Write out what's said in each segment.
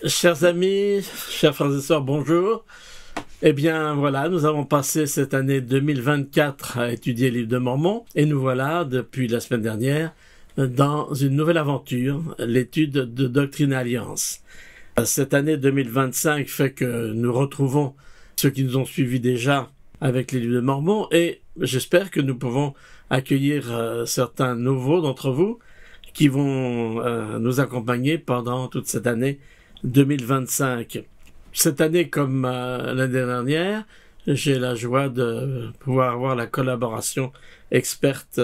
Chers amis, chers frères et sœurs, bonjour. Eh bien voilà, nous avons passé cette année 2024 à étudier le livre de Mormon et nous voilà, depuis la semaine dernière, dans une nouvelle aventure, l'étude de Doctrine et Alliance. Cette année 2025 fait que nous retrouvons ceux qui nous ont suivis déjà avec les livres de Mormon et j'espère que nous pouvons accueillir certains nouveaux d'entre vous qui vont nous accompagner pendant toute cette année 2025. Cette année, comme l'année dernière, j'ai la joie de pouvoir avoir la collaboration experte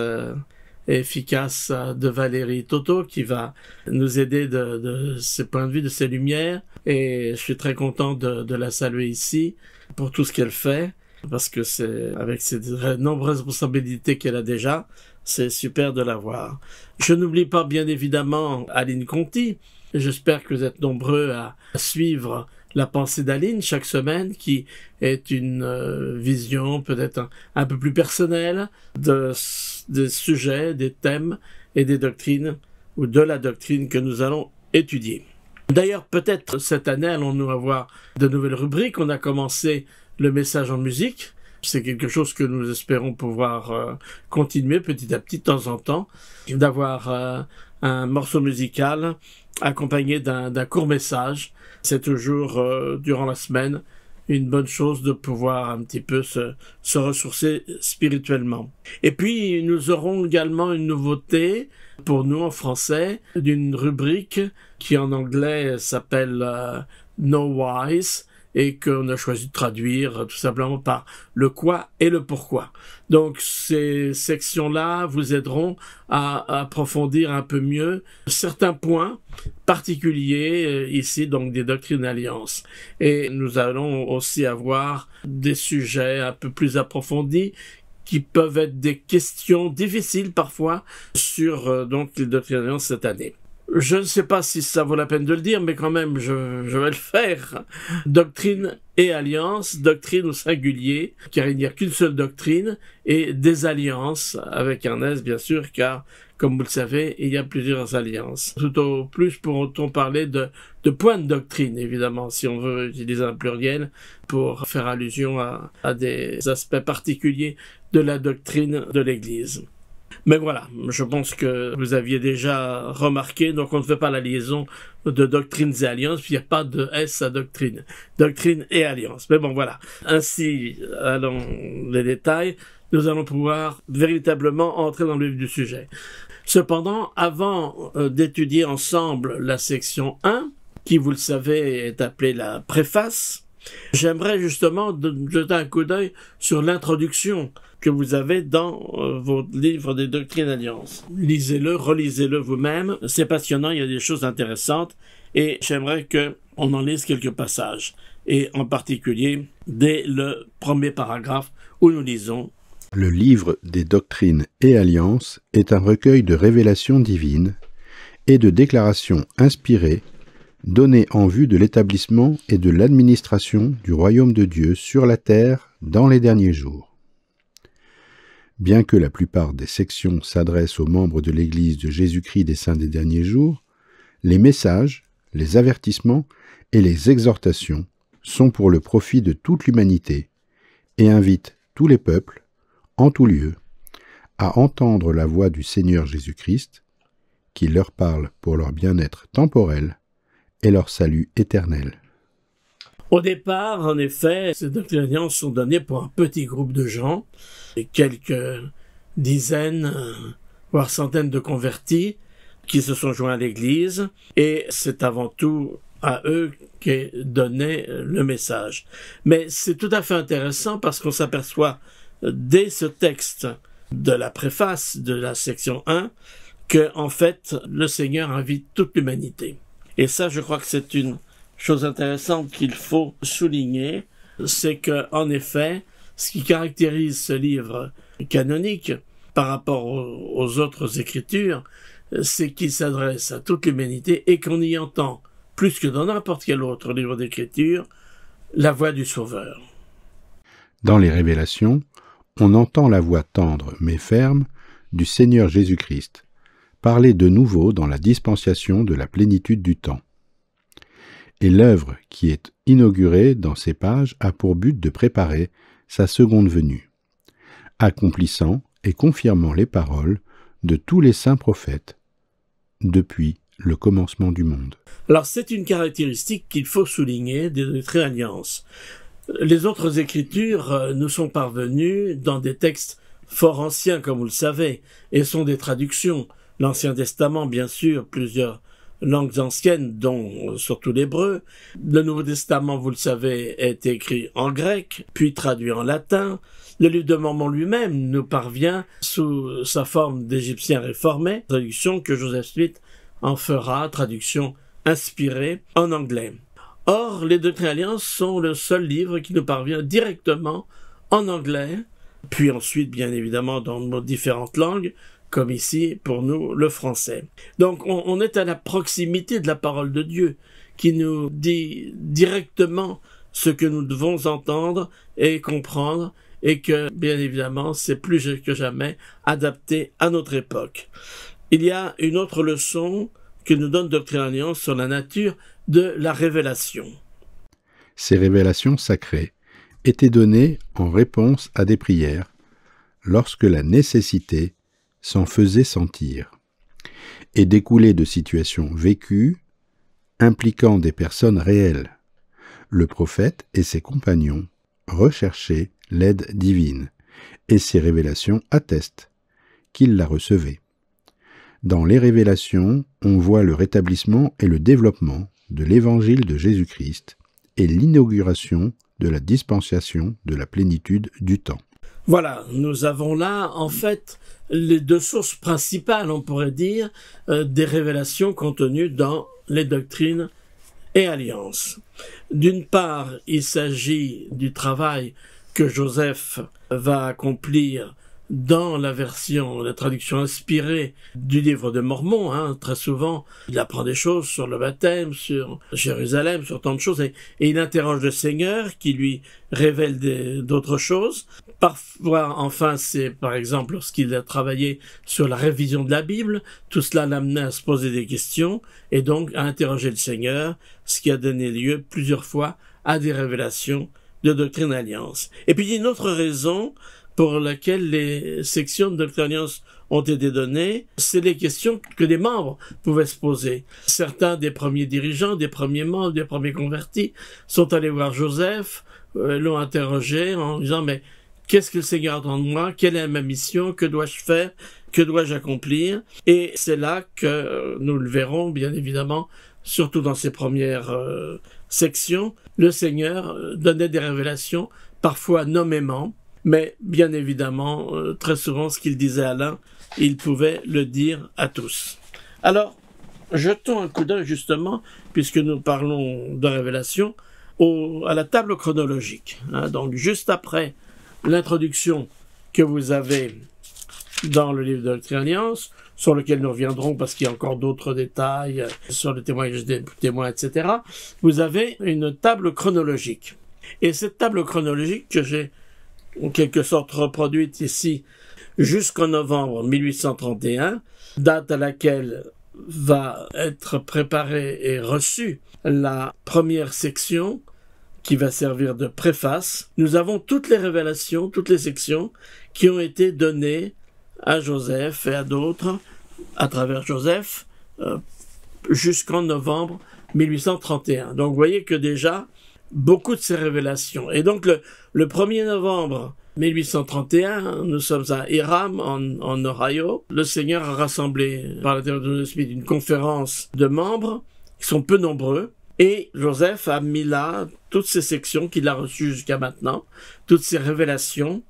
et efficace de Valérie Toto qui va nous aider de ses points de vue, de ses lumières. Et je suis très content de la saluer ici pour tout ce qu'elle fait, parce que c'est avec ses nombreuses responsabilités qu'elle a déjà, c'est super de la voir. Je n'oublie pas bien évidemment Aline Conti. J'espère que vous êtes nombreux à suivre la pensée d'Aline chaque semaine, qui est une vision peut-être un peu plus personnelle des sujets, des thèmes et des doctrines, ou de la doctrine que nous allons étudier. D'ailleurs, peut-être cette année, allons-nous avoir de nouvelles rubriques. On a commencé le message en musique. C'est quelque chose que nous espérons pouvoir continuer petit à petit, de temps en temps, d'avoir un morceau musical accompagné d'un court message. C'est toujours, durant la semaine, une bonne chose de pouvoir un petit peu se ressourcer spirituellement. Et puis, nous aurons également une nouveauté pour nous en français, d'une rubrique qui en anglais s'appelle No Wise, et qu'on a choisi de traduire tout simplement par le quoi et le pourquoi. Donc ces sections-là vous aideront à approfondir un peu mieux certains points particuliers ici, donc des doctrines d'alliance. Et nous allons aussi avoir des sujets un peu plus approfondis qui peuvent être des questions difficiles parfois sur donc les doctrines d'alliance cette année. Je ne sais pas si ça vaut la peine de le dire, mais quand même, je vais le faire. Doctrine et alliance, doctrine au singulier, car il n'y a qu'une seule doctrine, et des alliances, avec un S bien sûr, car, comme vous le savez, il y a plusieurs alliances. Tout au plus pourront-on parler de points de doctrine, évidemment, si on veut utiliser un pluriel, pour faire allusion à des aspects particuliers de la doctrine de l'Église. Mais voilà, je pense que vous aviez déjà remarqué, donc on ne fait pas la liaison de doctrines et alliances, puis il n'y a pas de S à doctrine. Doctrine et alliance. Mais bon, voilà. Ainsi, allons les détails, nous allons pouvoir véritablement entrer dans le vif du sujet. Cependant, avant d'étudier ensemble la section 1, qui, vous le savez, est appelée la préface, j'aimerais justement jeter un coup d'œil sur l'introduction que vous avez dans vos livres des doctrines d'alliance. Lisez-le, relisez-le vous-même, c'est passionnant, il y a des choses intéressantes, et j'aimerais qu'on en lise quelques passages, et en particulier dès le premier paragraphe où nous lisons « Le livre des doctrines et alliances est un recueil de révélations divines et de déclarations inspirées données en vue de l'établissement et de l'administration du royaume de Dieu sur la terre dans les derniers jours. Bien que la plupart des sections s'adressent aux membres de l'Église de Jésus-Christ des Saints des derniers jours, les messages, les avertissements et les exhortations sont pour le profit de toute l'humanité et invitent tous les peuples, en tout lieu, à entendre la voix du Seigneur Jésus-Christ, qui leur parle pour leur bien-être temporel et leur salut éternel. » Au départ, en effet, ces doctrines d'alliance sont données pour un petit groupe de gens, quelques dizaines, voire centaines de convertis qui se sont joints à l'Église, et c'est avant tout à eux qu'est donné le message. Mais c'est tout à fait intéressant parce qu'on s'aperçoit dès ce texte de la préface de la section 1 que, en fait, le Seigneur invite toute l'humanité. Et ça, je crois que c'est une chose intéressante qu'il faut souligner, c'est que, en effet, ce qui caractérise ce livre canonique par rapport aux autres écritures, c'est qu'il s'adresse à toute l'humanité et qu'on y entend, plus que dans n'importe quel autre livre d'écriture, la voix du Sauveur. Dans les révélations, on entend la voix tendre mais ferme du Seigneur Jésus-Christ, parler de nouveau dans la dispensation de la plénitude du temps. et l'œuvre qui est inaugurée dans ces pages a pour but de préparer sa seconde venue, accomplissant et confirmant les paroles de tous les saints prophètes depuis le commencement du monde. Alors c'est une caractéristique qu'il faut souligner des Doctrines et Alliances. Les autres écritures nous sont parvenues dans des textes fort anciens, comme vous le savez, et sont des traductions. L'Ancien Testament, bien sûr, plusieurs langues anciennes, dont surtout l'hébreu. Le Nouveau Testament, vous le savez, est écrit en grec, puis traduit en latin. Le livre de Mormon lui-même nous parvient sous sa forme d'égyptien réformé, traduction que Joseph Smith en fera, traduction inspirée en anglais. Or, les Doctrines et Alliances sont le seul livre qui nous parvient directement en anglais, puis ensuite, bien évidemment, dans nos différentes langues, comme ici, pour nous, le français. Donc, on est à la proximité de la parole de Dieu, qui nous dit directement ce que nous devons entendre et comprendre, et que, bien évidemment, c'est plus que jamais adapté à notre époque. Il y a une autre leçon que nous donne Doctrines et Alliances sur la nature de la révélation. Ces révélations sacrées étaient données en réponse à des prières, lorsque la nécessité s'en faisait sentir, et découlaient de situations vécues, impliquant des personnes réelles. Le prophète et ses compagnons recherchaient l'aide divine, et ces révélations attestent qu'ils la recevaient. Dans les révélations, on voit le rétablissement et le développement de l'évangile de Jésus-Christ et l'inauguration de la dispensation de la plénitude du temps. Voilà, nous avons là, en fait, les deux sources principales, on pourrait dire, des révélations contenues dans les Doctrines et Alliances. D'une part, il s'agit du travail que Joseph va accomplir dans la traduction inspirée du livre de Mormon. Très souvent, il apprend des choses sur le baptême, sur Jérusalem, sur tant de choses, et il interroge le Seigneur qui lui révèle d'autres choses. Parfois, enfin, c'est par exemple lorsqu'il a travaillé sur la révision de la Bible, tout cela l'amenait à se poser des questions et donc à interroger le Seigneur, ce qui a donné lieu plusieurs fois à des révélations de Doctrines et Alliances. Et puis, il y a une autre raison pour laquelle les sections de Doctrines et Alliances ont été données, c'est les questions que les membres pouvaient se poser. Certains des premiers dirigeants, des premiers membres, des premiers convertis sont allés voir Joseph, l'ont interrogé en disant « Mais qu'est-ce que le Seigneur attend de moi? Quelle est ma mission? Que dois-je faire? Que dois-je accomplir ?» Et c'est là que nous le verrons, bien évidemment, surtout dans ces premières sections, le Seigneur donnait des révélations, parfois nommément, mais bien évidemment, très souvent, ce qu'il disait à l'un, il pouvait le dire à tous. Alors, jetons un coup d'œil justement, puisque nous parlons de révélation, à la table chronologique. Donc, juste après l'introduction que vous avez dans le livre de Doctrines et Alliances, sur lequel nous reviendrons parce qu'il y a encore d'autres détails sur le témoignage des témoins, etc., vous avez une table chronologique. Et cette table chronologique que j'ai en quelque sorte reproduite ici jusqu'en novembre 1831, date à laquelle va être préparée et reçue la première section qui va servir de préface. Nous avons toutes les révélations, toutes les sections qui ont été données à Joseph et à d'autres à travers Joseph jusqu'en novembre 1831. Donc vous voyez que déjà beaucoup de ces révélations. Et donc le 1er novembre 1831, nous sommes à Hiram, en Ohio. Le Seigneur a rassemblé par l'intermédiaire de Joseph Smith une conférence de membres qui sont peu nombreux. Et Joseph a mis là toutes ces sections qu'il a reçues jusqu'à maintenant, toutes ces révélations,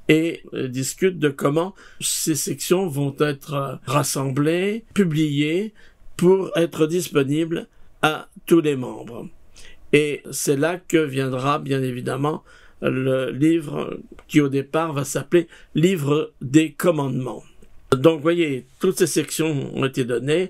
et discute de comment ces sections vont être rassemblées, publiées, pour être disponibles à tous les membres. Et c'est là que viendra, bien évidemment, le livre qui, au départ, va s'appeler « Livre des commandements ». Donc, vous voyez, toutes ces sections ont été données,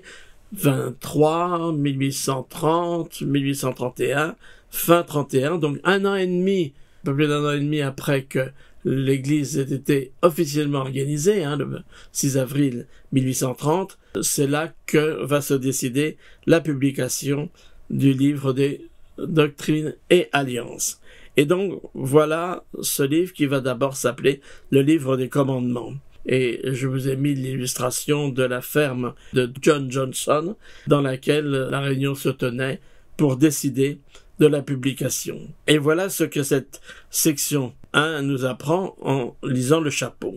23, 1830, 1831, fin 31, donc un an et demi, un peu plus d'un an et demi après que l'Église ait été officiellement organisée, le 6 avril 1830, c'est là que va se décider la publication du livre des Doctrine et Alliance. Et donc, voilà ce livre qui va d'abord s'appeler le livre des commandements. Et je vous ai mis l'illustration de la ferme de John Johnson, dans laquelle la réunion se tenait pour décider de la publication. Et voilà ce que cette section 1 nous apprend en lisant le chapeau.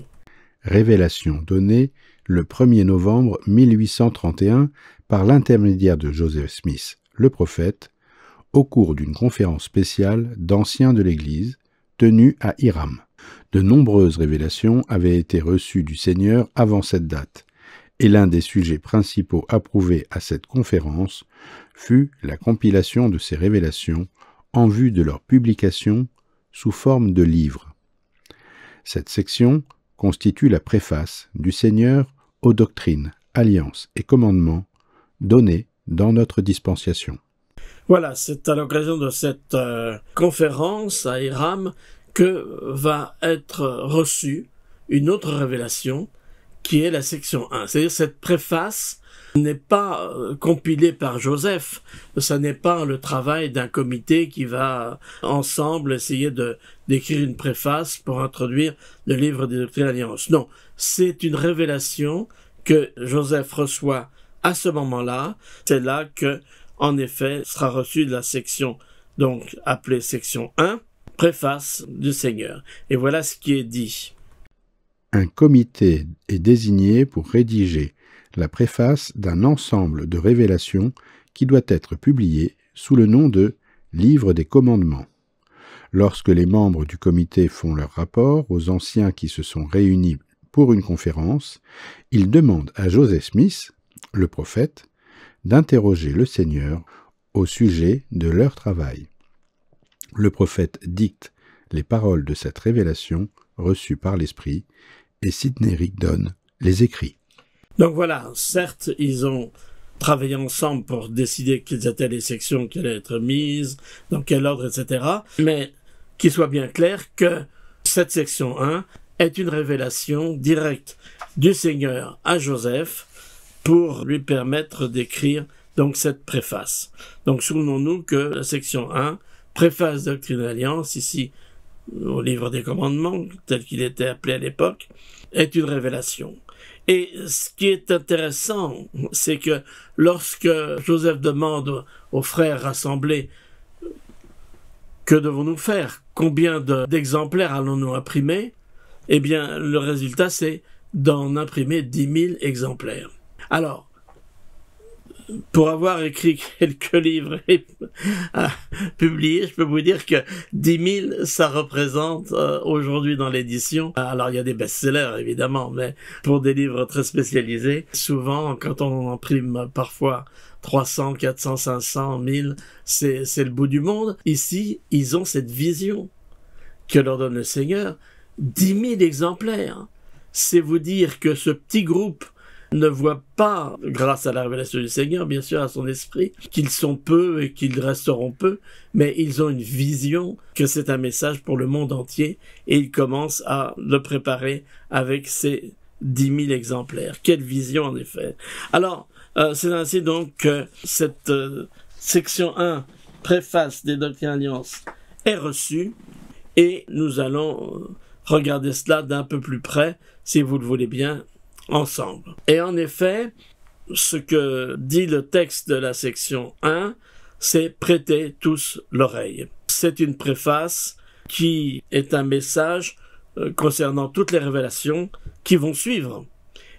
Révélation donnée le 1er novembre 1831 par l'intermédiaire de Joseph Smith, le prophète, au cours d'une conférence spéciale d'anciens de l'Église tenue à Hiram. De nombreuses révélations avaient été reçues du Seigneur avant cette date, et l'un des sujets principaux approuvés à cette conférence fut la compilation de ces révélations en vue de leur publication sous forme de livres. Cette section constitue la préface du Seigneur aux doctrines, alliances et commandements donnés dans notre dispensation. Voilà, c'est à l'occasion de cette conférence à Hiram que va être reçue une autre révélation qui est la section 1. C'est-à-dire cette préface n'est pas compilée par Joseph, ça n'est pas le travail d'un comité qui va ensemble essayer d'écrire une préface pour introduire le livre des doctrines et alliances. Non, c'est une révélation que Joseph reçoit à ce moment-là. C'est là que, en effet, sera reçue la section, donc appelée section 1, préface du Seigneur. Et voilà ce qui est dit. Un comité est désigné pour rédiger la préface d'un ensemble de révélations qui doit être publié sous le nom de « Livre des commandements ». Lorsque les membres du comité font leur rapport aux anciens qui se sont réunis pour une conférence, ils demandent à Joseph Smith, le prophète, d'interroger le Seigneur au sujet de leur travail. Le prophète dicte les paroles de cette révélation reçue par l'Esprit, et Sidney Rigdon les écrit. Donc voilà, certes, ils ont travaillé ensemble pour décider quelles étaient les sections qui allaient être mises, dans quel ordre, etc. Mais qu'il soit bien clair que cette section 1 est une révélation directe du Seigneur à Joseph pour lui permettre d'écrire donc cette préface. Donc souvenons-nous que la section 1, préface Doctrine et Alliance, ici au livre des commandements, tel qu'il était appelé à l'époque, est une révélation. Et ce qui est intéressant, c'est que lorsque Joseph demande aux frères rassemblés que devons-nous faire, combien d'exemplaires allons-nous imprimer, eh bien le résultat c'est d'en imprimer 10 000 exemplaires. Alors, pour avoir écrit quelques livres et publiés, je peux vous dire que 10 000, ça représente aujourd'hui dans l'édition. Alors, il y a des best-sellers, évidemment, mais pour des livres très spécialisés, souvent, quand on imprime parfois 300, 400, 500, 1000, c'est le bout du monde. Ici, ils ont cette vision que leur donne le Seigneur. 10 000 exemplaires. C'est vous dire que ce petit groupe ne voient pas, grâce à la révélation du Seigneur, bien sûr, à son esprit, qu'ils sont peu et qu'ils resteront peu, mais ils ont une vision que c'est un message pour le monde entier et ils commencent à le préparer avec ces 10 000 exemplaires. Quelle vision, en effet. Alors, c'est ainsi donc que cette section 1, préface des Doctrines et Alliances, est reçue et nous allons regarder cela d'un peu plus près, si vous le voulez bien, ensemble. Et en effet, ce que dit le texte de la section 1, c'est « prêtez tous l'oreille ». C'est une préface qui est un message concernant toutes les révélations qui vont suivre.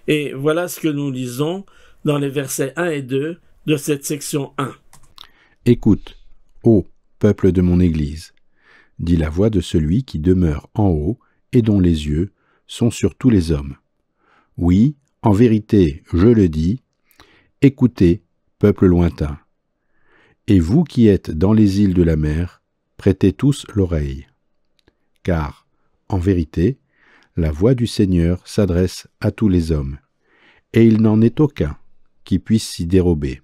Et voilà ce que nous lisons dans les versets 1 et 2 de cette section 1. « Écoute, ô peuple de mon Église, dit la voix de celui qui demeure en haut et dont les yeux sont sur tous les hommes. Oui, en vérité, je le dis, écoutez, peuple lointain. Et vous qui êtes dans les îles de la mer, prêtez tous l'oreille. Car, en vérité, la voix du Seigneur s'adresse à tous les hommes, et il n'en est aucun qui puisse s'y dérober.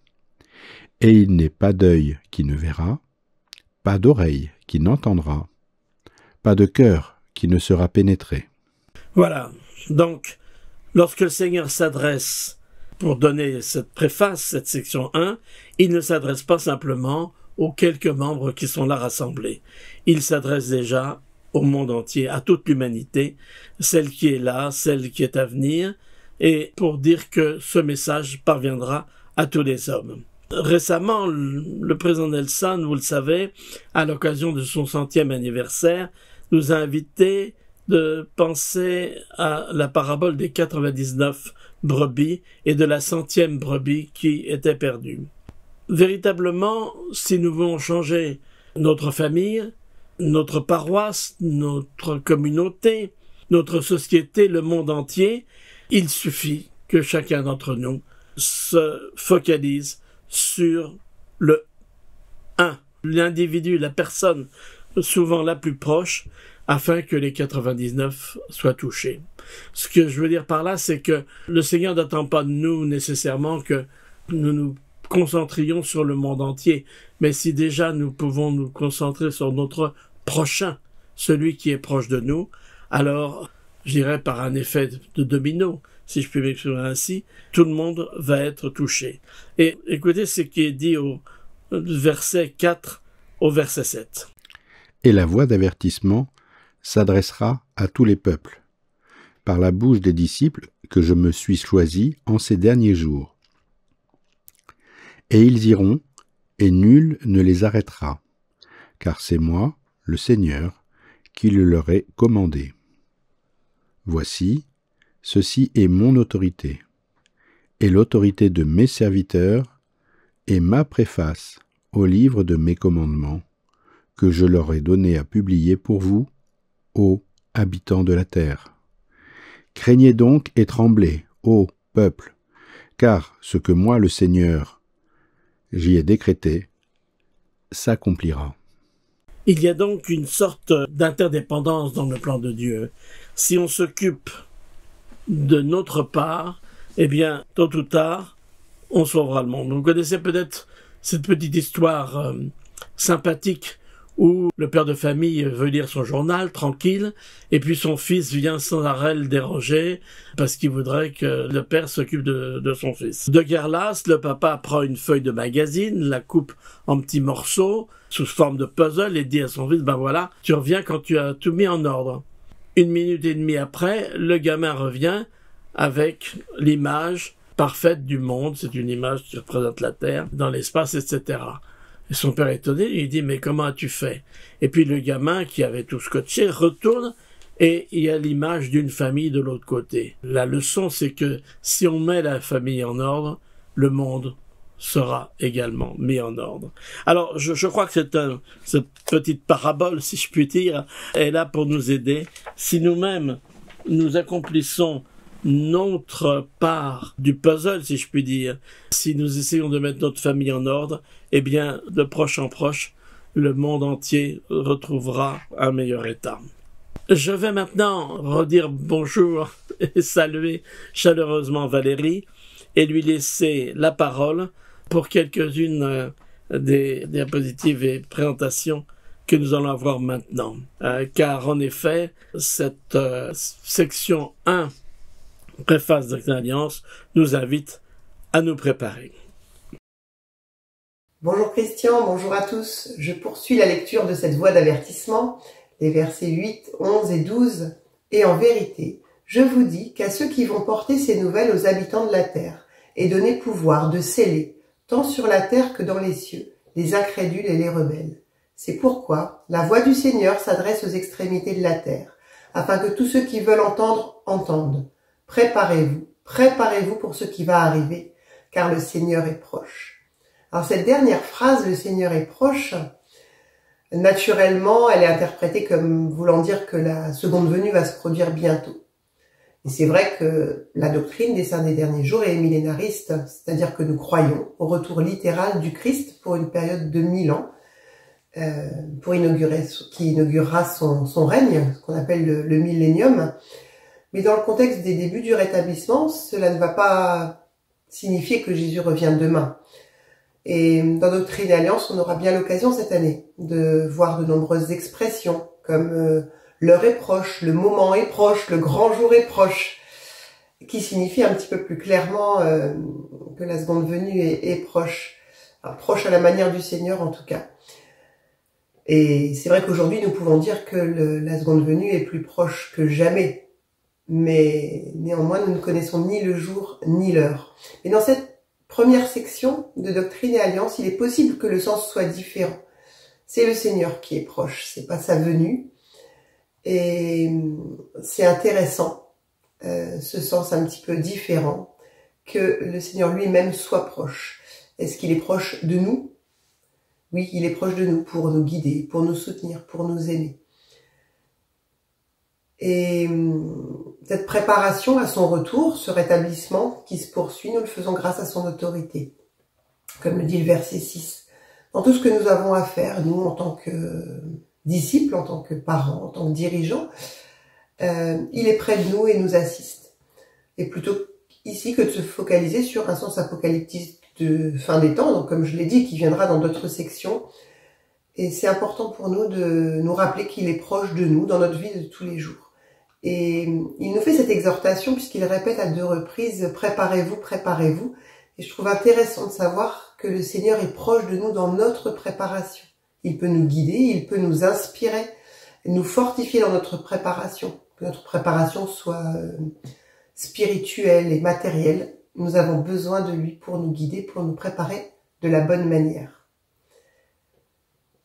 Et il n'est pas d'œil qui ne verra, pas d'oreille qui n'entendra, pas de cœur qui ne sera pénétré. » Voilà, donc, lorsque le Seigneur s'adresse pour donner cette préface, cette section 1, il ne s'adresse pas simplement aux quelques membres qui sont là rassemblés. Il s'adresse déjà au monde entier, à toute l'humanité, celle qui est là, celle qui est à venir, et pour dire que ce message parviendra à tous les hommes. Récemment, le président Nelson, vous le savez, à l'occasion de son 100e anniversaire, nous a invités de penser à la parabole des 99 brebis et de la 100e brebis qui était perdue. Véritablement, si nous voulons changer notre famille, notre paroisse, notre communauté, notre société, le monde entier, il suffit que chacun d'entre nous se focalise sur le 1, l'individu, la personne souvent la plus proche, afin que les 99 soient touchés. Ce que je veux dire par là, c'est que le Seigneur n'attend pas de nous nécessairement que nous nous concentrions sur le monde entier, mais si déjà nous pouvons nous concentrer sur notre prochain, celui qui est proche de nous, alors, je dirais par un effet de domino, si je puis m'exprimer ainsi, tout le monde va être touché. Et écoutez ce qui est dit au verset 4 au verset 7. Et la voix d'avertissement s'adressera à tous les peuples, par la bouche des disciples que je me suis choisi en ces derniers jours. Et ils iront, et nul ne les arrêtera, car c'est moi, le Seigneur, qui le leur ai commandé. Voici, ceci est mon autorité, et l'autorité de mes serviteurs, et ma préface au livre de mes commandements, que je leur ai donné à publier pour vous, ô habitants de la terre. Craignez donc et tremblez, ô peuple, car ce que moi, le Seigneur, j'y ai décrété, s'accomplira. Il y a donc une sorte d'interdépendance dans le plan de Dieu. Si on s'occupe de notre part, eh bien, tôt ou tard, on sauvera le monde. Vous connaissez peut-être cette petite histoire sympathique où le père de famille veut lire son journal tranquille, et puis son fils vient sans arrêt le déranger parce qu'il voudrait que le père s'occupe de son fils. De guerre lasse, le papa prend une feuille de magazine, la coupe en petits morceaux sous forme de puzzle et dit à son fils, ben voilà, tu reviens quand tu as tout mis en ordre. 1 minute et demie après, le gamin revient avec l'image parfaite du monde, c'est une image qui représente la Terre dans l'espace, etc. Et son père étonné lui dit, mais comment as-tu fait? Et puis le gamin, qui avait tout scotché, retourne et il y a l'image d'une famille de l'autre côté. La leçon, c'est que si on met la famille en ordre, le monde sera également mis en ordre. Alors, je crois que cette petite parabole, si je puis dire, est là pour nous aider. Si nous-mêmes, nous accomplissons notre part du puzzle, si je puis dire, si nous essayons de mettre notre famille en ordre, eh bien, de proche en proche, le monde entier retrouvera un meilleur état. Je vais maintenant redire bonjour et saluer chaleureusement Valérie et lui laisser la parole pour quelques-unes des diapositives et présentations que nous allons avoir maintenant. Car en effet, cette section 1 préface de l'Alliance nous invite à nous préparer. Bonjour Christian, bonjour à tous. Je poursuis la lecture de cette voix d'avertissement, les versets 8, 11 et 12. Et en vérité, je vous dis qu'à ceux qui vont porter ces nouvelles aux habitants de la terre et donner pouvoir de sceller, tant sur la terre que dans les cieux, les incrédules et les rebelles. C'est pourquoi la voix du Seigneur s'adresse aux extrémités de la terre, afin que tous ceux qui veulent entendre, entendent. Préparez-vous pour ce qui va arriver, car le Seigneur est proche. Alors cette dernière phrase, le Seigneur est proche, naturellement, elle est interprétée comme voulant dire que la seconde venue va se produire bientôt. Et c'est vrai que la doctrine des saints des derniers jours est millénariste, c'est-à-dire que nous croyons au retour littéral du Christ pour une période de 1000 ans, qui inaugurera son règne, ce qu'on appelle le millénium. Mais dans le contexte des débuts du rétablissement, cela ne va pas signifier que Jésus revient demain. Et dans Doctrine et Alliance, on aura bien l'occasion cette année de voir de nombreuses expressions comme l'heure est proche, le moment est proche, le grand jour est proche, qui signifie un petit peu plus clairement que la seconde venue est proche. proche à la manière du Seigneur en tout cas. Et c'est vrai qu'aujourd'hui, nous pouvons dire que la seconde venue est plus proche que jamais. Mais néanmoins, nous ne connaissons ni le jour ni l'heure. Et dans cette première section de Doctrine et Alliance, il est possible que le sens soit différent. C'est le Seigneur qui est proche, c'est pas sa venue. Et c'est intéressant, ce sens un petit peu différent, que le Seigneur lui-même soit proche. Est-ce qu'il est proche de nous? Oui, il est proche de nous pour nous guider, pour nous soutenir, pour nous aimer. Et cette préparation à son retour, ce rétablissement qui se poursuit, nous le faisons grâce à son autorité. Comme le dit le verset 6. Dans tout ce que nous avons à faire, nous, en tant que disciples, en tant que parents, en tant que dirigeants, il est près de nous et nous assiste. Et plutôt ici que de se focaliser sur un sens apocalyptique de fin des temps, donc comme je l'ai dit, qui viendra dans d'autres sections. Et c'est important pour nous de nous rappeler qu'il est proche de nous dans notre vie de tous les jours. Et il nous fait cette exhortation puisqu'il répète à 2 reprises « Préparez-vous, préparez-vous ». Et je trouve intéressant de savoir que le Seigneur est proche de nous dans notre préparation. Il peut nous guider, il peut nous inspirer, nous fortifier dans notre préparation. Que notre préparation soit spirituelle et matérielle. Nous avons besoin de lui pour nous guider, pour nous préparer de la bonne manière.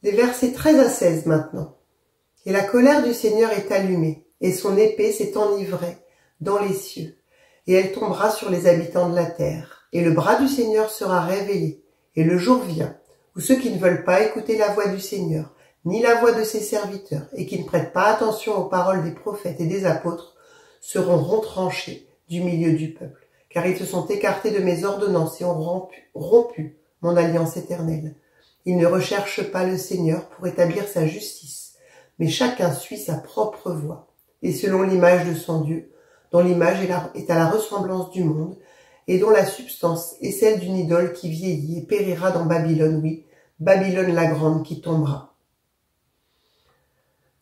Les versets 13 à 16 maintenant. « Et la colère du Seigneur est allumée, et son épée s'est enivrée dans les cieux, et elle tombera sur les habitants de la terre. Et le bras du Seigneur sera révélé, et le jour vient, où ceux qui ne veulent pas écouter la voix du Seigneur, ni la voix de ses serviteurs, et qui ne prêtent pas attention aux paroles des prophètes et des apôtres, seront retranchés du milieu du peuple, car ils se sont écartés de mes ordonnances et ont rompu mon alliance éternelle. Ils ne recherchent pas le Seigneur pour établir sa justice, mais chacun suit sa propre voie, et selon l'image de son Dieu, dont l'image est à la ressemblance du monde, et dont la substance est celle d'une idole qui vieillit et périra dans Babylone, oui, Babylone la grande qui tombera.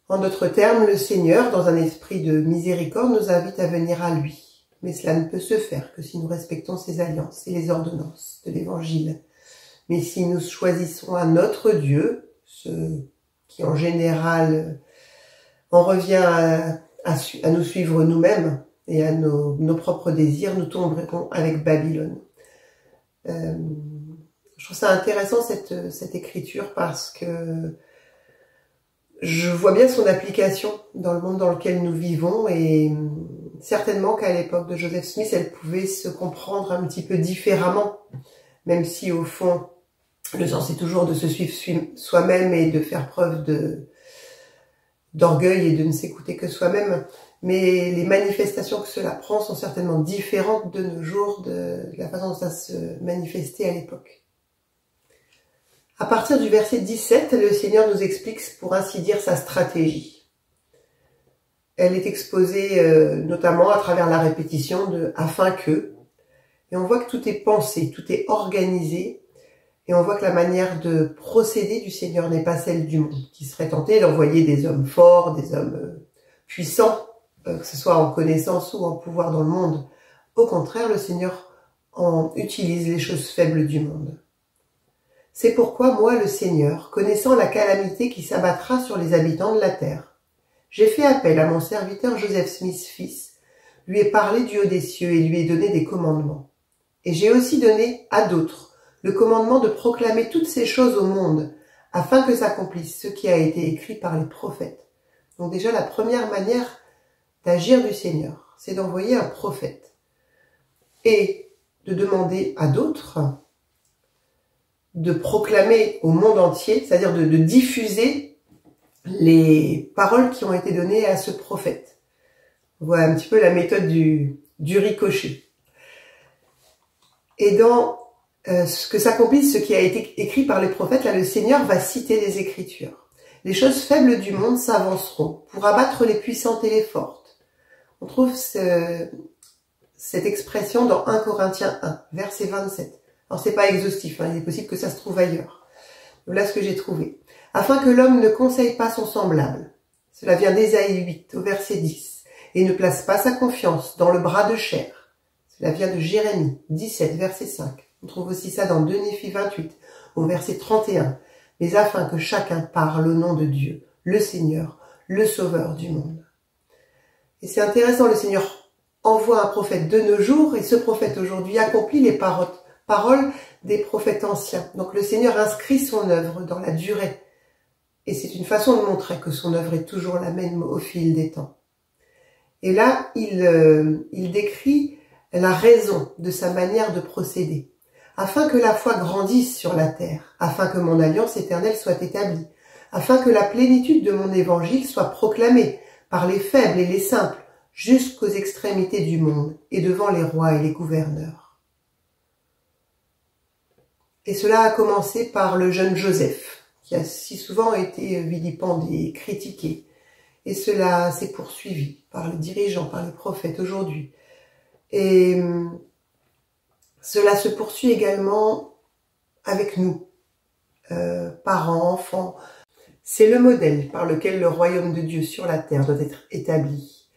En d'autres termes, le Seigneur, dans un esprit de miséricorde, nous invite à venir à lui. Mais cela ne peut se faire que si nous respectons ses alliances et les ordonnances de l'Évangile. Mais si nous choisissons un autre Dieu, ce qui en général en revient à nous suivre nous-mêmes et à nos propres désirs, nous tomberons avec Babylone. Je trouve ça intéressant cette écriture parce que je vois bien son application dans le monde dans lequel nous vivons et certainement qu'à l'époque de Joseph Smith, elle pouvait se comprendre un petit peu différemment, même si au fond, le sens est toujours de se suivre soi-même et de faire preuve d'orgueil et de ne s'écouter que soi-même. Mais les manifestations que cela prend sont certainement différentes de nos jours, de la façon dont ça se manifestait à l'époque. À partir du verset 17, le Seigneur nous explique, pour ainsi dire, sa stratégie. Elle est exposée notamment à travers la répétition de « afin que ». Et on voit que tout est pensé, tout est organisé. Et on voit que la manière de procéder du Seigneur n'est pas celle du monde, qui serait tenté d'envoyer des hommes forts, des hommes puissants, que ce soit en connaissance ou en pouvoir dans le monde. Au contraire, le Seigneur utilise les choses faibles du monde. C'est pourquoi moi, le Seigneur, connaissant la calamité qui s'abattra sur les habitants de la terre, j'ai fait appel à mon serviteur Joseph Smith, fils, lui ai parlé du haut des cieux et lui ai donné des commandements. Et j'ai aussi donné à d'autres le commandement de proclamer toutes ces choses au monde, afin que s'accomplisse ce qui a été écrit par les prophètes. Donc déjà, la première manière d'agir du Seigneur, c'est d'envoyer un prophète et de demander à d'autres de proclamer au monde entier, c'est-à-dire de diffuser les paroles qui ont été données à ce prophète. Voilà un petit peu la méthode du ricochet. Et dans ce que s'accomplisse ce qui a été écrit par les prophètes, là le Seigneur va citer les Écritures. Les choses faibles du monde s'avanceront pour abattre les puissantes et les fortes. On trouve cette expression dans 1 Corinthiens 1, verset 27. Alors c'est pas exhaustif, il est possible que ça se trouve ailleurs. Voilà ce que j'ai trouvé. Afin que l'homme ne conseille pas son semblable. Cela vient d'Ésaïe 8, au verset 10. Et ne place pas sa confiance dans le bras de chair. Cela vient de Jérémie 17, verset 5. On trouve aussi ça dans 2 Néphi 28, au verset 31, mais afin que chacun parle au nom de Dieu, le Seigneur, le Sauveur du monde. Et c'est intéressant, le Seigneur envoie un prophète de nos jours, et ce prophète aujourd'hui accomplit les paroles des prophètes anciens. Donc le Seigneur inscrit son œuvre dans la durée. Et c'est une façon de montrer que son œuvre est toujours la même au fil des temps. Et là, il décrit la raison de sa manière de procéder, afin que la foi grandisse sur la terre, afin que mon alliance éternelle soit établie, afin que la plénitude de mon évangile soit proclamée par les faibles et les simples, jusqu'aux extrémités du monde, et devant les rois et les gouverneurs. Et cela a commencé par le jeune Joseph, qui a si souvent été vilipendé et critiqué. Et cela s'est poursuivi par les dirigeants, par les prophètes aujourd'hui. Et cela se poursuit également avec nous, parents, enfants. C'est le modèle par lequel le royaume de Dieu sur la terre doit être établi.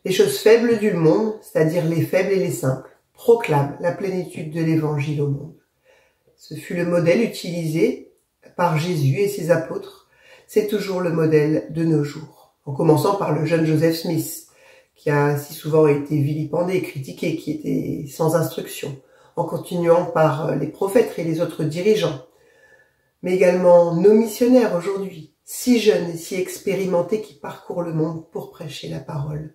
Les choses faibles du monde, c'est-à-dire les faibles et les simples, proclament la plénitude de l'évangile au monde. Ce fut le modèle utilisé par Jésus et ses apôtres. C'est toujours le modèle de nos jours. En commençant par le jeune Joseph Smith, qui a si souvent été vilipendé et critiqué, qui était sans instruction. En continuant par les prophètes et les autres dirigeants. Mais également nos missionnaires aujourd'hui, si jeunes et si expérimentés qui parcourent le monde pour prêcher la parole.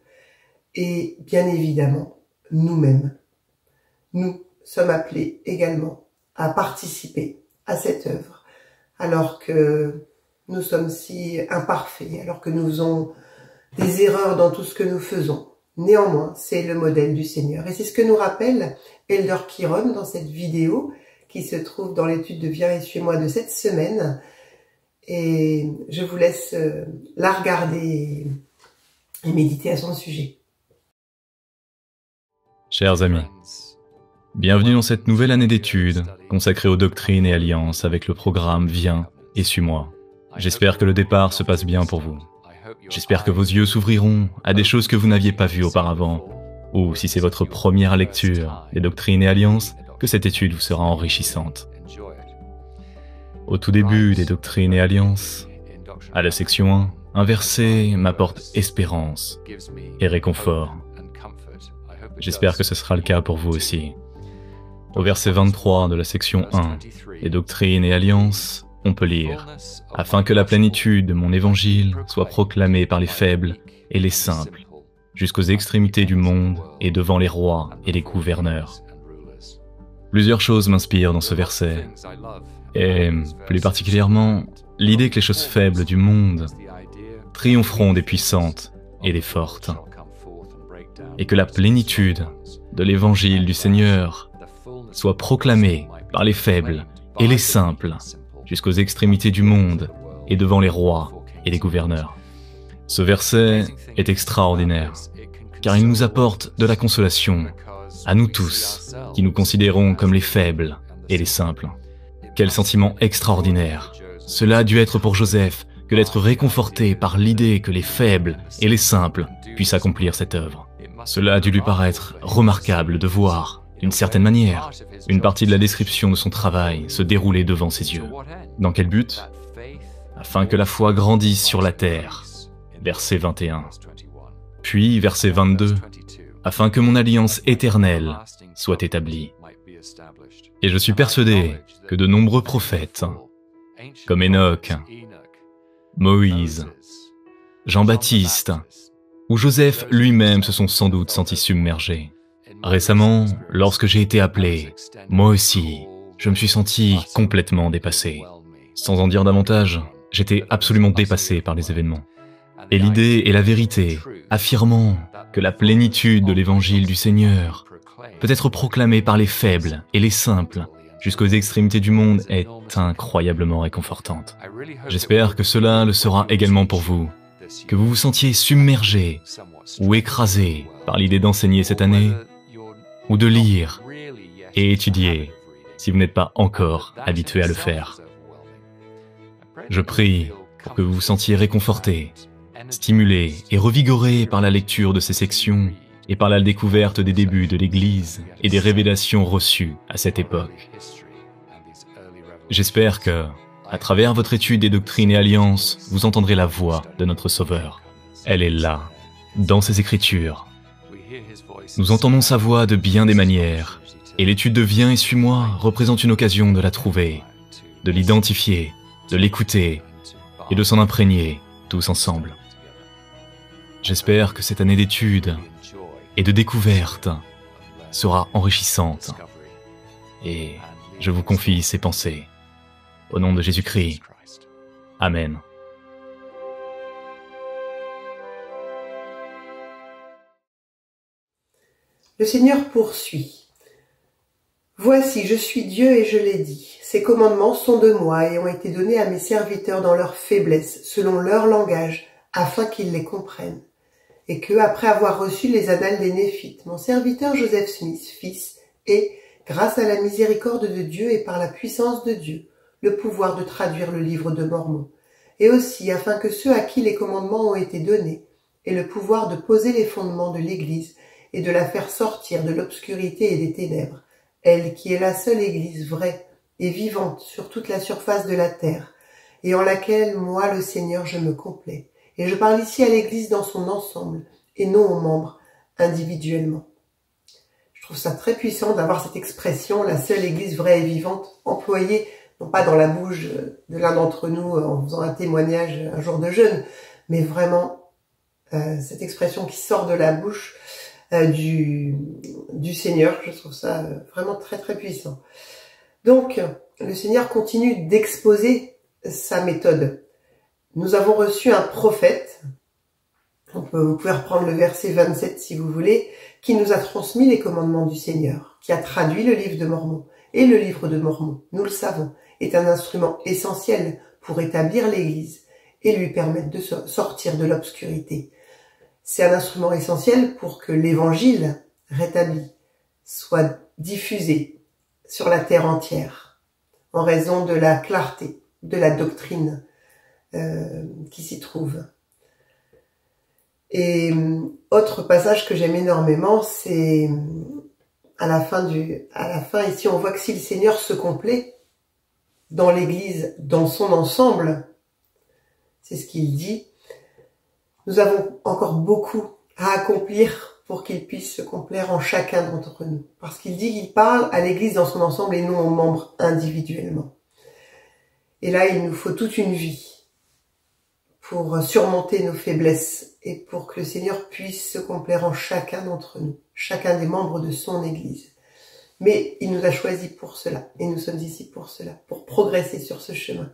Et bien évidemment, nous-mêmes. Nous sommes appelés également à participer à cette œuvre, alors que nous sommes si imparfaits, alors que nous faisons des erreurs dans tout ce que nous faisons. Néanmoins, c'est le modèle du Seigneur. Et c'est ce que nous rappelle Elder Kiron dans cette vidéo qui se trouve dans l'étude de Viens et suis-moi de cette semaine. Et je vous laisse la regarder et méditer à son sujet. Chers amis, bienvenue dans cette nouvelle année d'études consacrée aux doctrines et alliances avec le programme Viens et suis-moi. J'espère que le départ se passe bien pour vous. J'espère que vos yeux s'ouvriront à des choses que vous n'aviez pas vues auparavant, ou si c'est votre première lecture des doctrines et alliances, que cette étude vous sera enrichissante. Au tout début des doctrines et alliances, à la section 1, un verset m'apporte espérance et réconfort. J'espère que ce sera le cas pour vous aussi. Au verset 23 de la section 1, des doctrines et alliances, on peut lire « Afin que la plénitude de mon évangile soit proclamée par les faibles et les simples, jusqu'aux extrémités du monde et devant les rois et les gouverneurs. » Plusieurs choses m'inspirent dans ce verset, et plus particulièrement l'idée que les choses faibles du monde triompheront des puissantes et des fortes, et que la plénitude de l'évangile du Seigneur soit proclamée par les faibles et les simples, jusqu'aux extrémités du monde et devant les rois et les gouverneurs. Ce verset est extraordinaire, car il nous apporte de la consolation à nous tous, qui nous considérons comme les faibles et les simples. Quel sentiment extraordinaire! Cela a dû être pour Joseph que d'être réconforté par l'idée que les faibles et les simples puissent accomplir cette œuvre. Cela a dû lui paraître remarquable de voir, d'une certaine manière, une partie de la description de son travail se dérouler devant ses yeux. Dans quel but? Afin que la foi grandisse sur la terre. Verset 21. Puis, verset 22. Afin que mon alliance éternelle soit établie. Et je suis persuadé que de nombreux prophètes, comme Enoch, Moïse, Jean-Baptiste, ou Joseph lui-même se sont sans doute sentis submergés. Récemment, lorsque j'ai été appelé, moi aussi, je me suis senti complètement dépassé. Sans en dire davantage, j'étais absolument dépassé par les événements. Et l'idée et la vérité, affirmant que la plénitude de l'évangile du Seigneur peut être proclamée par les faibles et les simples jusqu'aux extrémités du monde est incroyablement réconfortante. J'espère que cela le sera également pour vous, que vous vous sentiez submergé ou écrasé par l'idée d'enseigner cette année, ou de lire et étudier si vous n'êtes pas encore habitué à le faire. Je prie pour que vous vous sentiez réconforté, stimulé et revigoré par la lecture de ces sections et par la découverte des débuts de l'Église et des révélations reçues à cette époque. J'espère que, à travers votre étude des doctrines et alliances, vous entendrez la voix de notre Sauveur. Elle est là, dans ses Écritures. Nous entendons sa voix de bien des manières, et l'étude de Viens et suis-moi représente une occasion de la trouver, de l'identifier, de l'écouter, et de s'en imprégner tous ensemble. J'espère que cette année d'études et de découverte sera enrichissante, et je vous confie ces pensées. Au nom de Jésus-Christ. Amen. Le Seigneur poursuit. Voici, je suis Dieu et je l'ai dit. Ces commandements sont de moi et ont été donnés à mes serviteurs dans leur faiblesse, selon leur langage, afin qu'ils les comprennent. Et que, après avoir reçu les annales des Néphites, mon serviteur Joseph Smith, fils, et, grâce à la miséricorde de Dieu et par la puissance de Dieu, le pouvoir de traduire le livre de Mormon, et aussi afin que ceux à qui les commandements ont été donnés aient le pouvoir de poser les fondements de l'Église et de la faire sortir de l'obscurité et des ténèbres, elle qui est la seule Église vraie et vivante sur toute la surface de la terre, et en laquelle, moi, le Seigneur, je me complais. Et je parle ici à l'Église dans son ensemble, et non aux membres individuellement. Je trouve ça très puissant d'avoir cette expression, la seule Église vraie et vivante, employée non pas dans la bouche de l'un d'entre nous en faisant un témoignage un jour de jeûne, mais vraiment cette expression qui sort de la bouche du Seigneur. Je trouve ça vraiment très très puissant. Donc, le Seigneur continue d'exposer sa méthode. Nous avons reçu un prophète, vous pouvez reprendre le verset 27 si vous voulez, qui nous a transmis les commandements du Seigneur, qui a traduit le livre de Mormon. Et le livre de Mormon, nous le savons, est un instrument essentiel pour établir l'Église et lui permettre de sortir de l'obscurité. C'est un instrument essentiel pour que l'Évangile rétabli soit diffusé sur la terre entière, en raison de la clarté de la doctrine qui s'y trouve. Et autre passage que j'aime énormément, c'est à la fin ici on voit que si le Seigneur se complaît dans l'Église, dans son ensemble, c'est ce qu'il dit, nous avons encore beaucoup à accomplir pour qu'il puisse se complaire en chacun d'entre nous. Parce qu'il dit qu'il parle à l'Église dans son ensemble et non aux membres individuellement. Et là, il nous faut toute une vie pour surmonter nos faiblesses et pour que le Seigneur puisse se complaire en chacun d'entre nous, chacun des membres de son Église. Mais il nous a choisis pour cela, et nous sommes ici pour cela, pour progresser sur ce chemin.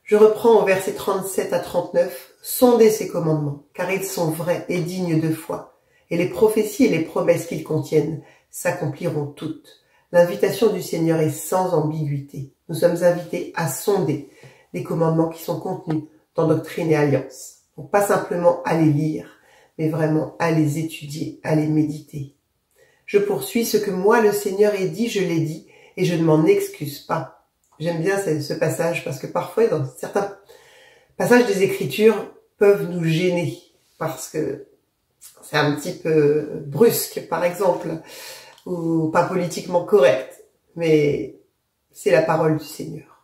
Je reprends au verset 37 à 39, « Sondez ces commandements, car ils sont vrais et dignes de foi, et les prophéties et les promesses qu'ils contiennent s'accompliront toutes. L'invitation du Seigneur est sans ambiguïté. Nous sommes invités à sonder les commandements qui sont contenus dans Doctrine et Alliance. Donc pas simplement à les lire, mais vraiment à les étudier, à les méditer. Je poursuis ce que moi, le Seigneur, ai dit, je l'ai dit, et je ne m'en excuse pas. » J'aime bien ce passage parce que parfois, dans certains passages des Écritures, peuvent nous gêner parce que c'est un petit peu brusque, par exemple, ou pas politiquement correct, mais c'est la parole du Seigneur.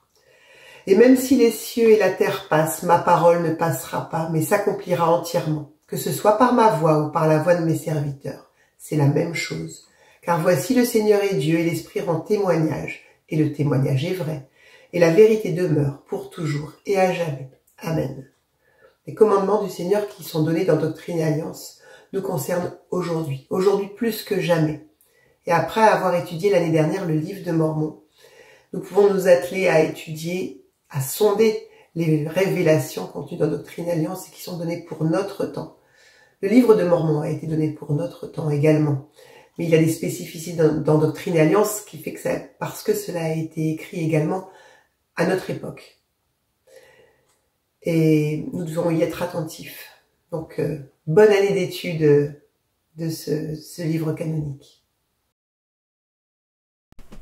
Et même si les cieux et la terre passent, ma parole ne passera pas, mais s'accomplira entièrement, que ce soit par ma voix ou par la voix de mes serviteurs. C'est la même chose. Car voici le Seigneur est Dieu et l'Esprit rend témoignage, et le témoignage est vrai, et la vérité demeure pour toujours et à jamais. Amen. Les commandements du Seigneur qui sont donnés dans Doctrine et Alliance nous concernent aujourd'hui plus que jamais. Et après avoir étudié l'année dernière le livre de Mormon, nous pouvons nous atteler à étudier, à sonder les révélations contenues dans Doctrine et Alliance et qui sont données pour notre temps. Le livre de Mormon a été donné pour notre temps également, mais il y a des spécificités dans Doctrine et Alliance qui fait que parce que cela a été écrit également à notre époque. Et nous devons y être attentifs. Donc, bonne année d'étude de ce livre canonique.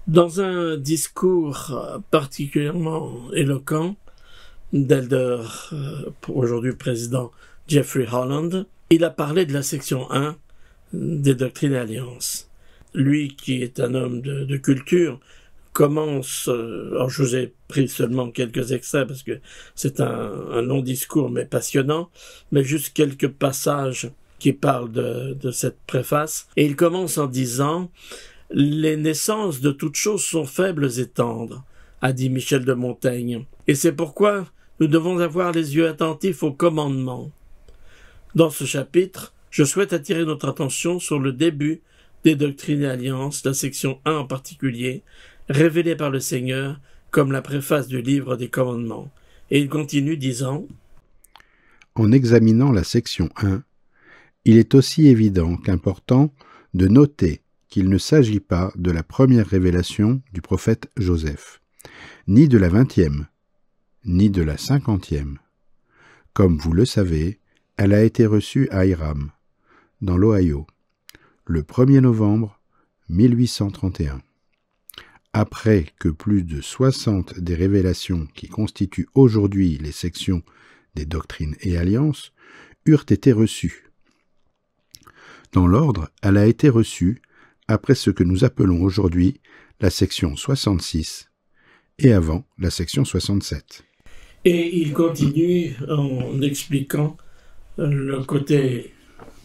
Dans un discours particulièrement éloquent d'Elder, aujourd'hui président Jeffrey Holland, il a parlé de la section 1 des Doctrines et Alliances. Lui qui est un homme de culture commence, alors je vous ai pris seulement quelques extraits parce que c'est un long discours mais passionnant, mais juste quelques passages qui parlent de cette préface. Et il commence en disant « Les naissances de toutes choses sont faibles et tendres », a dit Michel de Montaigne. Et c'est pourquoi nous devons avoir les yeux attentifs aux commandements. Dans ce chapitre, je souhaite attirer notre attention sur le début des doctrines et alliances, la section 1 en particulier, révélée par le Seigneur comme la préface du livre des commandements. Et il continue disant « En examinant la section 1, il est aussi évident qu'important de noter qu'il ne s'agit pas de la première révélation du prophète Joseph, ni de la 20e, ni de la 50e. Comme vous le savez, elle a été reçue à Hiram, dans l'Ohio, le 1er novembre 1831. Après que plus de 60 des révélations qui constituent aujourd'hui les sections des doctrines et alliances eurent été reçues. Dans l'ordre, elle a été reçue après ce que nous appelons aujourd'hui la section 66 et avant la section 67. Et il continue en expliquant le côté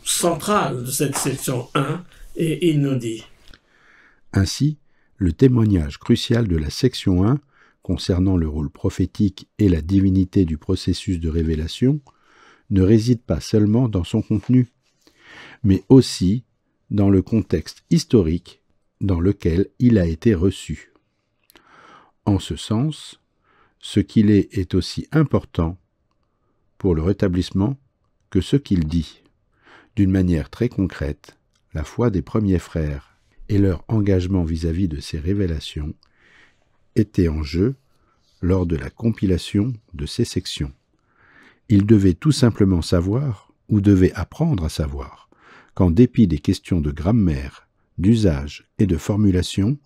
central de cette section 1 et il nous dit ainsi, le témoignage crucial de la section 1 concernant le rôle prophétique et la divinité du processus de révélation ne réside pas seulement dans son contenu, mais aussi dans le contexte historique dans lequel il a été reçu. En ce sens, ce qu'il est aussi important pour le rétablissement que ce qu'il dit. D'une manière très concrète, la foi des premiers frères et leur engagement vis-à-vis de ces révélations étaient en jeu lors de la compilation de ces sections. Ils devaient tout simplement savoir, ou devaient apprendre à savoir, qu'en dépit des questions de grammaire, d'usage et de formulation,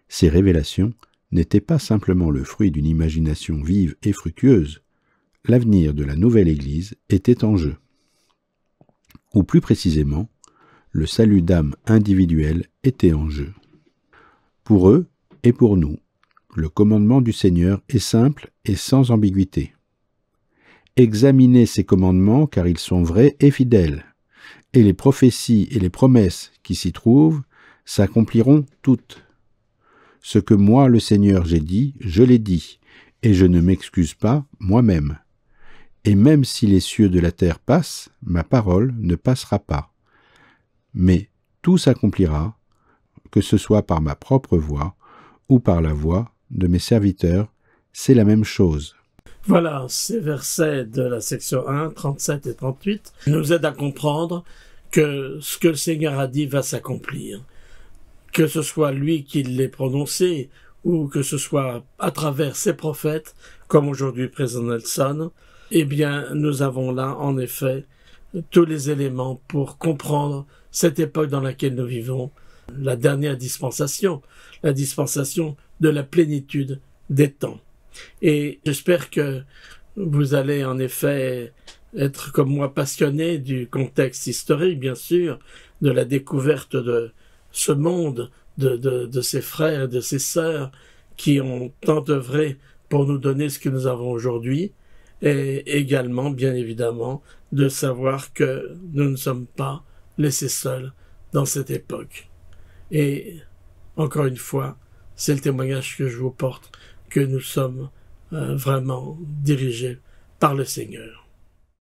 ces révélations n'étaient pas simplement le fruit d'une imagination vive et fructueuse. L'avenir de la nouvelle Église était en jeu. Ou plus précisément, le salut d'âme individuel était en jeu. Pour eux et pour nous, le commandement du Seigneur est simple et sans ambiguïté. Examinez ces commandements car ils sont vrais et fidèles, et les prophéties et les promesses qui s'y trouvent s'accompliront toutes. Ce que moi, le Seigneur, j'ai dit, je l'ai dit, et je ne m'excuse pas moi-même. Et même si les cieux de la terre passent, ma parole ne passera pas. Mais tout s'accomplira, que ce soit par ma propre voix ou par la voix de mes serviteurs, c'est la même chose. Voilà, ces versets de la section 1, 37 et 38 nous aident à comprendre que ce que le Seigneur a dit va s'accomplir. Que ce soit lui qui l'ait prononcé ou que ce soit à travers ses prophètes, comme aujourd'hui Président Nelson, eh bien, nous avons là, en effet, tous les éléments pour comprendre cette époque dans laquelle nous vivons, la dernière dispensation, la dispensation de la plénitude des temps. Et j'espère que vous allez en effet être comme moi passionné du contexte historique, bien sûr, de la découverte de ce monde, de ses frères et de ses sœurs qui ont tant œuvré pour nous donner ce que nous avons aujourd'hui, et également, bien évidemment, de savoir que nous ne sommes pas laissés seuls dans cette époque. Et, encore une fois, c'est le témoignage que je vous porte, que nous sommes vraiment dirigés par le Seigneur.